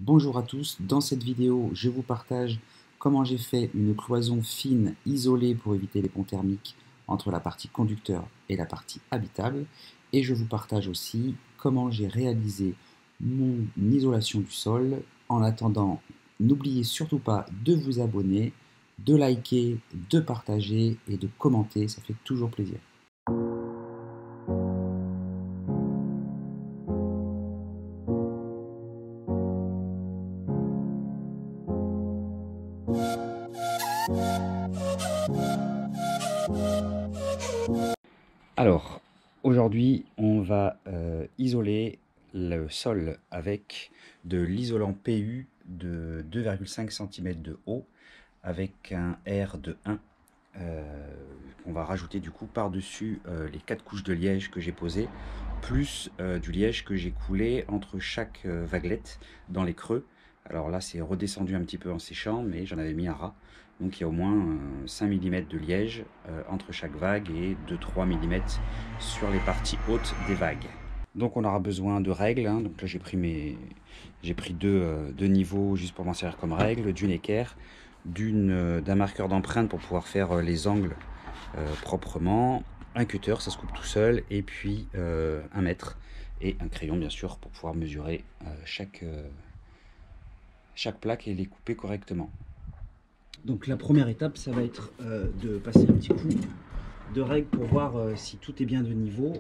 Bonjour à tous, dans cette vidéo je vous partage comment j'ai fait une cloison fine isolée pour éviter les ponts thermiques entre la partie conducteur et la partie habitable, et je vous partage aussi comment j'ai réalisé mon isolation du sol. En attendant, n'oubliez surtout pas de vous abonner, de liker, de partager et de commenter, ça fait toujours plaisir. Alors, aujourd'hui, on va isoler le sol avec de l'isolant PU de 2,5 cm de haut avec un R de 1 qu'on va rajouter du coup par-dessus les 4 couches de liège que j'ai posées, plus du liège que j'ai coulé entre chaque vaguelette dans les creux. Alors là, c'est redescendu un petit peu en séchant, mais j'en avais mis un ras. Donc il y a au moins 5 mm de liège entre chaque vague et 2-3 mm sur les parties hautes des vagues. Donc on aura besoin de règles, hein. Donc là j'ai pris deux niveaux juste pour m'en servir comme règle, d'une équerre, d'un marqueur d'empreinte pour pouvoir faire les angles proprement, un cutter, ça se coupe tout seul, et puis 1 mètre, et un crayon bien sûr pour pouvoir mesurer chaque plaque et les couper correctement. Donc la première étape, ça va être de passer un petit coup de règle pour voir si tout est bien de niveau.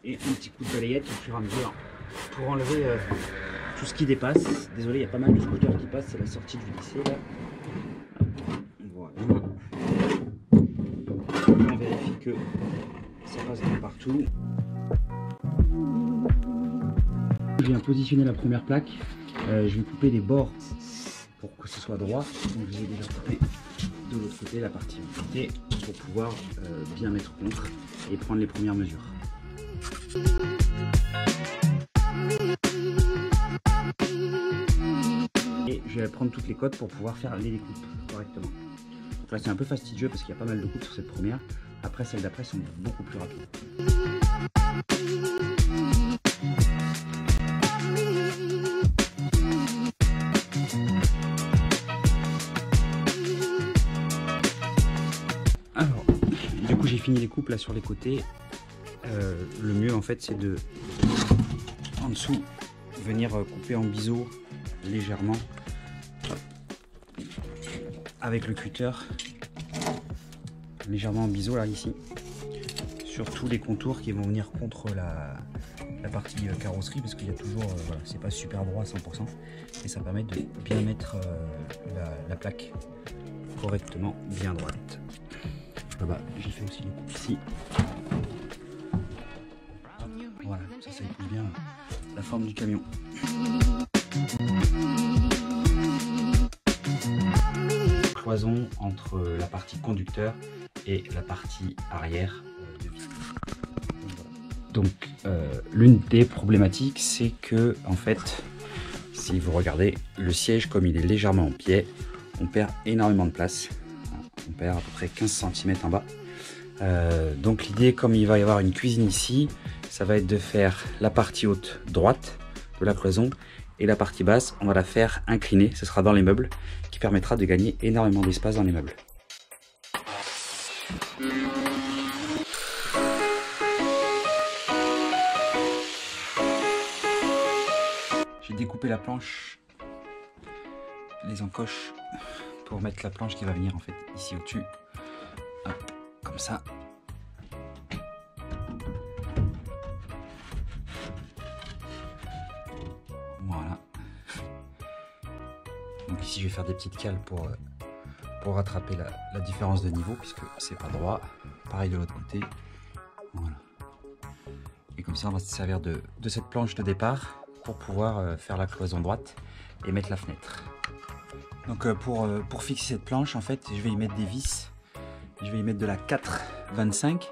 Et un petit coup de balayette au fur et à mesure pour enlever tout ce qui dépasse. Désolé, il y a pas mal de scooters qui passent, c'est la sortie du lycée là. Voilà. On vérifie que ça passe bien partout. Je viens positionner la première plaque. Je vais couper les bords pour que ce soit droit. Donc je vais déjà couper de l'autre côté la partie côté pour pouvoir bien mettre contre et prendre les premières mesures. Et je vais prendre toutes les côtes pour pouvoir faire les découpes correctement. Donc là c'est un peu fastidieux parce qu'il y a pas mal de coupes sur cette première. Après celles d'après sont beaucoup plus rapides. Alors, du coup j'ai fini les coupes là sur les côtés. Le mieux en fait c'est de en dessous venir couper en biseau légèrement avec le cutter, légèrement en biseau là ici, sur tous les contours qui vont venir contre la partie carrosserie, parce qu'il y a toujours, voilà, c'est pas super droit à 100%, et ça permet de bien mettre la plaque correctement bien droite. Là-bas j'ai fait aussi les coupes ici. Voilà, ça épouse bien la forme du camion. Cloison entre la partie conducteur et la partie arrière de vis. Donc l'une des problématiques, c'est que en fait, si vous regardez le siège, comme il est légèrement en pied, on perd énormément de place. On perd à peu près 15 cm en bas. Donc l'idée, comme il va y avoir une cuisine ici, ça va être de faire la partie haute droite de la cloison et la partie basse, on va la faire inclinée, ce sera dans les meubles, qui permettra de gagner énormément d'espace dans les meubles. J'ai découpé la planche, les encoches, pour mettre la planche qui va venir en fait ici au-dessus. Hop, comme ça. Voilà. Donc ici je vais faire des petites cales pour rattraper la différence de niveau, puisque c'est pas droit. Pareil de l'autre côté. Voilà. Et comme ça on va se servir de cette planche de départ pour pouvoir faire la cloison droite et mettre la fenêtre. Donc pour fixer cette planche, en fait, je vais y mettre des vis. Je vais y mettre de la 4,25.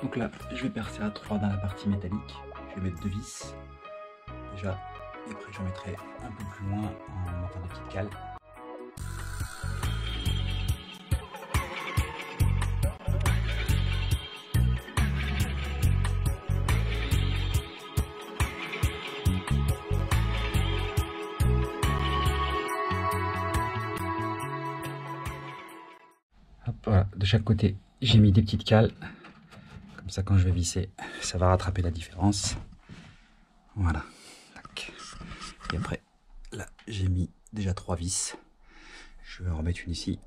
Donc là, je vais percer à 3 dans la partie métallique. Je vais mettre 2 vis. Déjà, et après je mettrai un peu plus loin en mettant des petites cales. Voilà, de chaque côté, j'ai mis des petites cales. Comme ça, quand je vais visser, ça va rattraper la différence. Voilà. Tac. Et après, là, j'ai mis déjà 3 vis. Je vais en remettre une ici.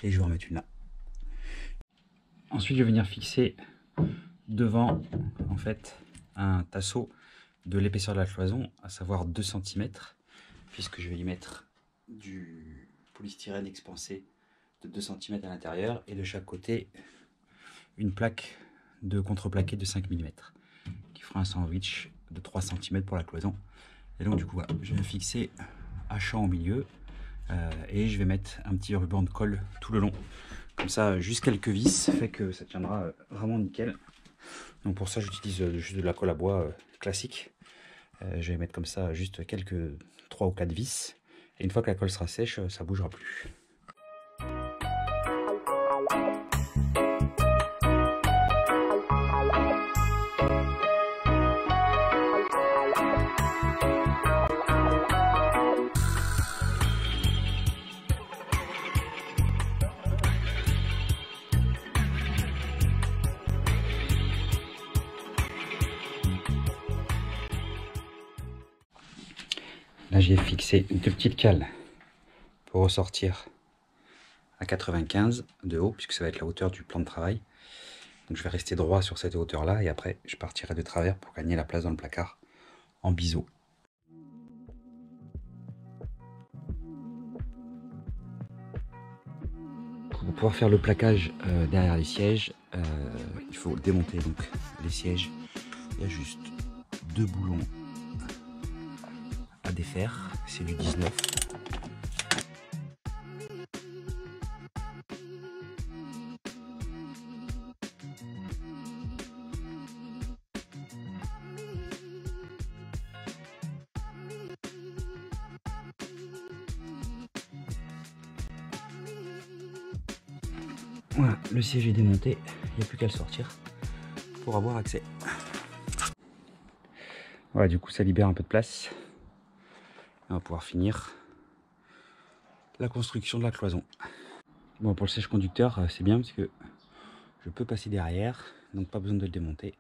Et je vais en remettre une là. Ensuite, je vais venir fixer devant, en fait, un tasseau de l'épaisseur de la cloison, à savoir 2 cm, puisque je vais y mettre du polystyrène expansé de 2 cm à l'intérieur, et de chaque côté, une plaque de contreplaqué de 5 mm, qui fera un sandwich de 3 cm pour la cloison. Et donc, du coup, voilà, je vais fixer à champ au milieu, et je vais mettre un petit ruban de colle tout le long. Comme ça, juste quelques vis, fait que ça tiendra vraiment nickel. Donc pour ça, j'utilise juste de la colle à bois classique. Je vais mettre comme ça juste quelques 3 ou 4 vis. Et une fois que la colle sera sèche, ça ne bougera plus. Là, j'ai fixé une petite cale pour ressortir à 95 de haut, puisque ça va être la hauteur du plan de travail. Donc je vais rester droit sur cette hauteur-là, et après, je partirai de travers pour gagner la place dans le placard en biseau. Pour pouvoir faire le plaquage derrière les sièges, il faut démonter donc les sièges. Il y a juste 2 boulons à défaire, c'est du 19. Voilà, le siège est démonté, il n'y a plus qu'à le sortir pour avoir accès. Voilà, du coup ça libère un peu de place. On va pouvoir finir la construction de la cloison. Bon, pour le sèche-conducteur, c'est bien parce que je peux passer derrière, donc pas besoin de le démonter.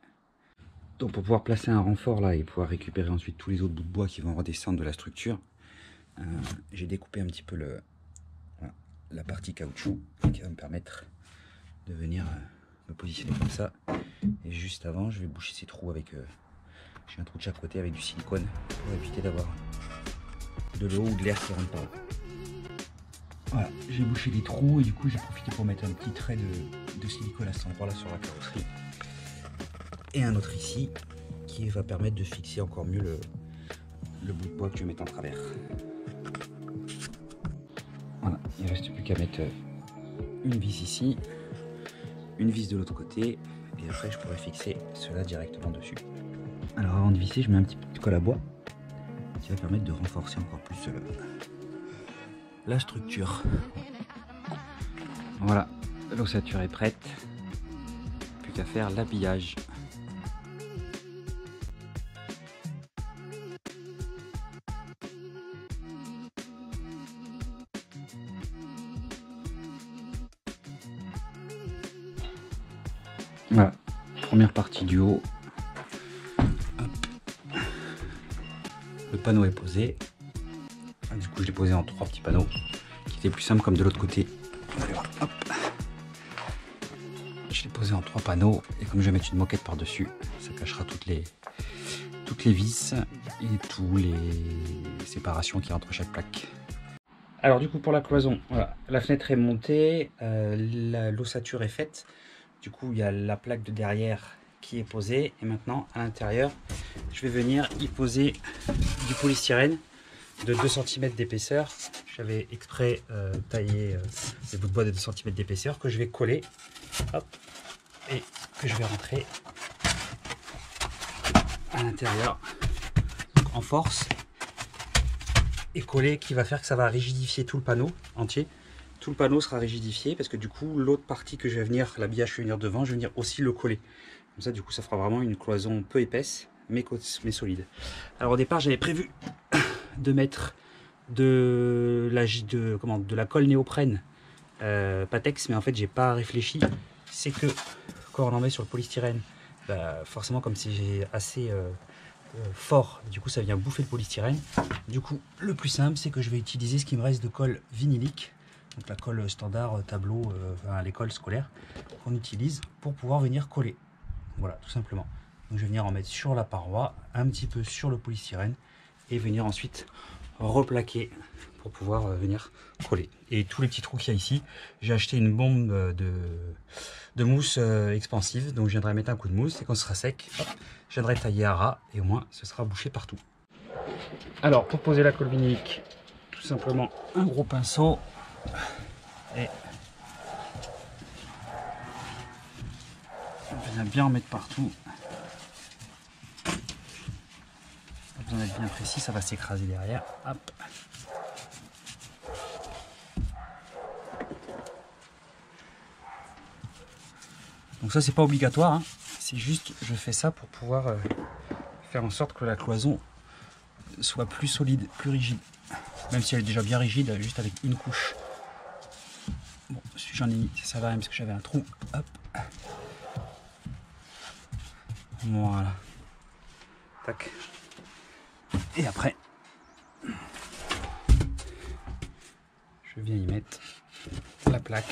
Donc pour pouvoir placer un renfort là et pouvoir récupérer ensuite tous les autres bouts de bois qui vont redescendre de la structure, j'ai découpé un petit peu voilà, la partie caoutchouc qui va me permettre de venir me positionner comme ça. Et juste avant, je vais boucher ces trous avec... j'ai un trou de chaque côté avec du silicone pour éviter d'avoir de l'eau ou de l'air qui rentre par là. Voilà, j'ai bouché les trous et du coup j'ai profité pour mettre un petit trait de silicone à cet endroit-là sur la carrosserie. Et un autre ici qui va permettre de fixer encore mieux le bout de bois que je vais mettre en travers. Voilà, il ne reste plus qu'à mettre une vis ici, une vis de l'autre côté, et après je pourrais fixer cela directement dessus. Alors avant de visser, je mets un petit peu de colle à bois qui va permettre de renforcer encore plus la structure. Voilà, l'ossature est prête, plus qu'à faire l'habillage. Voilà, première partie du haut. Hop. Le panneau est posé. Du coup, je l'ai posé en 3 petits panneaux, qui étaient plus simples comme de l'autre côté. Hop. Je l'ai posé en 3 panneaux, et comme je vais mettre une moquette par-dessus, ça cachera toutes les vis et toutes les séparations qu'il y a entre chaque plaque. Alors du coup, pour la cloison, voilà, la fenêtre est montée, l'ossature est faite. Du coup, il y a la plaque de derrière qui est posée. Et maintenant, à l'intérieur, je vais venir y poser du polystyrène de 2 cm d'épaisseur. J'avais exprès taillé des bouts de bois de 2 cm d'épaisseur que je vais coller. Hop, et que je vais rentrer à l'intérieur en force. Et coller, qui va faire que ça va rigidifier tout le panneau entier. Tout le panneau sera rigidifié parce que du coup l'autre partie que je vais venir, l'habillage que je vais venir devant, je vais venir aussi le coller. Comme ça du coup ça fera vraiment une cloison peu épaisse mais solide. Alors au départ j'avais prévu de mettre de la colle néoprène Patex, mais en fait j'ai pas réfléchi. C'est que quand on en met sur le polystyrène, bah, forcément comme c'est assez fort, du coup ça vient bouffer le polystyrène. Du coup le plus simple c'est que je vais utiliser ce qui me reste de colle vinylique, donc la colle standard tableau à l'école scolaire qu'on utilise pour pouvoir venir coller. Voilà, tout simplement. Donc je vais venir en mettre sur la paroi, un petit peu sur le polystyrène et venir ensuite replaquer pour pouvoir venir coller. Et tous les petits trous qu'il y a ici, j'ai acheté une bombe de mousse expansive, donc je viendrai mettre un coup de mousse et quand ce sera sec, hop, je viendrai tailler à ras et au moins ce sera bouché partout. Alors pour poser la colle vinylique, tout simplement un gros pinceau et on vient bien en mettre partout. Pas besoin d'être bien précis, ça va s'écraser derrière. Hop. Donc ça c'est pas obligatoire, hein. C'est juste je fais ça pour pouvoir faire en sorte que la cloison soit plus solide, plus rigide. Même si elle est déjà bien rigide, juste avec une couche. Bon, j'en ai mis, ça va rien parce que j'avais un trou. Hop. Voilà. Tac. Et après, je viens y mettre la plaque.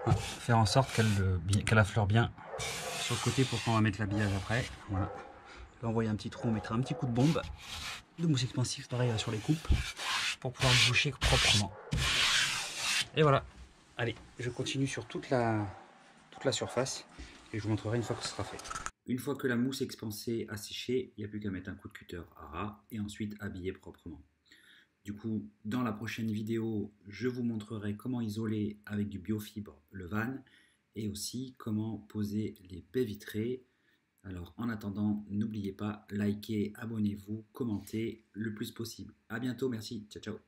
Voilà. Faire en sorte qu'elle affleure bien sur le côté pour qu'on va mettre l'habillage après. Voilà. Là, on voit un petit trou, on mettra un petit coup de bombe de mousse expansive, pareil sur les coupes, pour pouvoir boucher proprement. Et voilà. Allez, je continue sur toute la surface et je vous montrerai une fois que ce sera fait. Une fois que la mousse expansée a séché, il n'y a plus qu'à mettre un coup de cutter à ras et ensuite habiller proprement. Du coup, dans la prochaine vidéo, je vous montrerai comment isoler avec du biofibre le van et aussi comment poser les baies vitrées. Alors en attendant, n'oubliez pas, likez, abonnez-vous, commentez le plus possible. A bientôt, merci, ciao ciao.